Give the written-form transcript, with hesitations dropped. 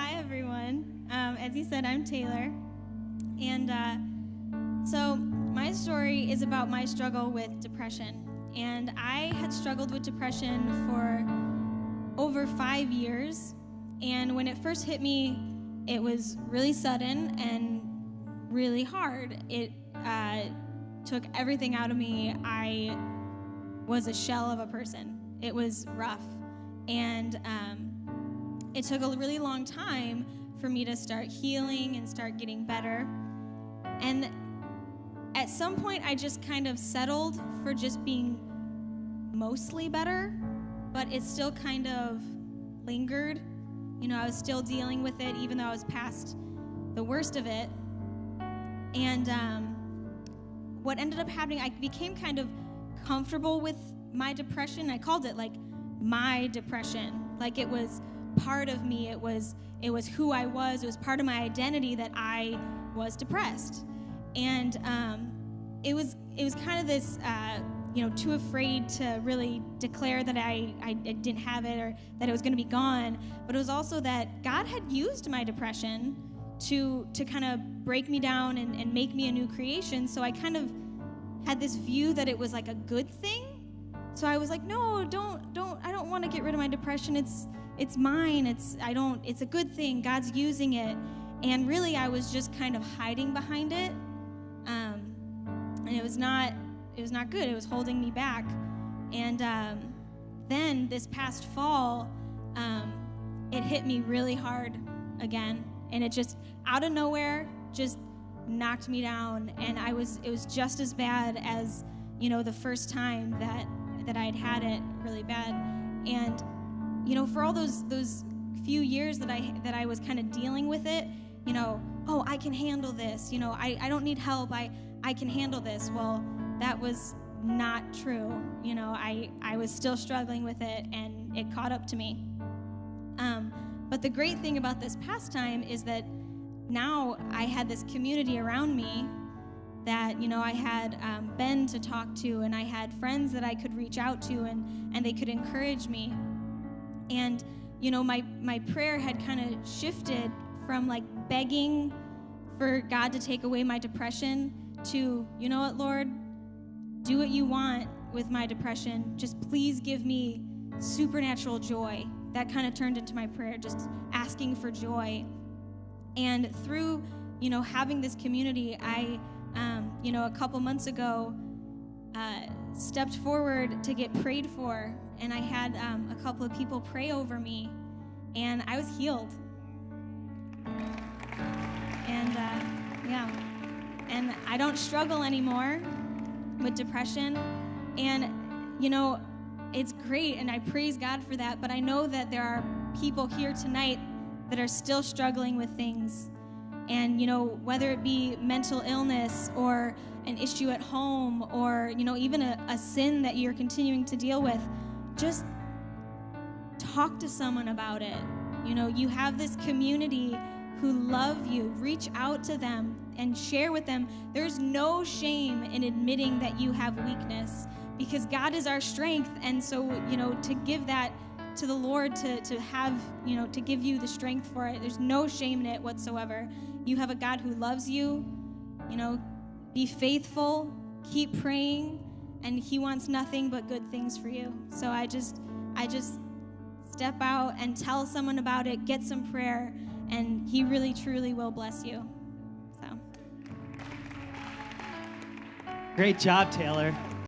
Hi, everyone. As you said, I'm Taylor. And so my story is about my struggle with depression. And I had struggled with depression for over 5 years. And when it first hit me, it was really sudden and really hard. It took everything out of me. I was a shell of a person. It was rough. And it took a really long time for me to start healing and start getting better. And at some point, I just kind of settled for just being mostly better, but it still kind of lingered. You know, I was still dealing with it, even though I was past the worst of it. And what ended up happening, I became kind of comfortable with my depression. I called it like my depression. Like it was part of me. It was who I was. It was part of my identity that I was depressed. And it was kind of this, too afraid to really declare that I didn't have it or that it was going to be gone. But it was also that God had used my depression to kind of break me down and make me a new creation. So I kind of had this view that it was like a good thing. So I was like, no, I don't want to get rid of my depression. It's mine. It's a good thing. God's using it. And really I was just kind of hiding behind it. And it was not good. It was holding me back. And then this past fall, it hit me really hard again. And it just out of nowhere just knocked me down. And it was just as bad as, the first time that I had it really bad. And, for all those few years that I was kind of dealing with it, oh, I can handle this. I don't need help. I can handle this. Well, that was not true. I was still struggling with it, and it caught up to me. But the great thing about this past time is that now I had this community around me that, I had Ben to talk to, and I had friends that I could reach out to, and they could encourage me. And, my prayer had kind of shifted from like begging for God to take away my depression to, you know what, Lord, do what you want with my depression. Just please give me supernatural joy. That kind of turned into my prayer, just asking for joy. And through, having this community, I, a couple months ago, stepped forward to get prayed for. And I had a couple of people pray over me, and I was healed. And, and I don't struggle anymore with depression. And, it's great, and I praise God for that, but I know that there are people here tonight that are still struggling with things. And, whether it be mental illness or an issue at home or, even a sin that you're continuing to deal with, just talk to someone about it. You have this community who love you. Reach out to them and share with them. There's no shame in admitting that you have weakness, because God is our strength. And so, to give that to the Lord, to have, to give you the strength for it, there's no shame in it whatsoever. You have a God who loves you. Be faithful, keep praying, and he wants nothing but good things for you. So I just step out and tell someone about it, get some prayer, and he really, truly will bless you. So. Great job, Taylor.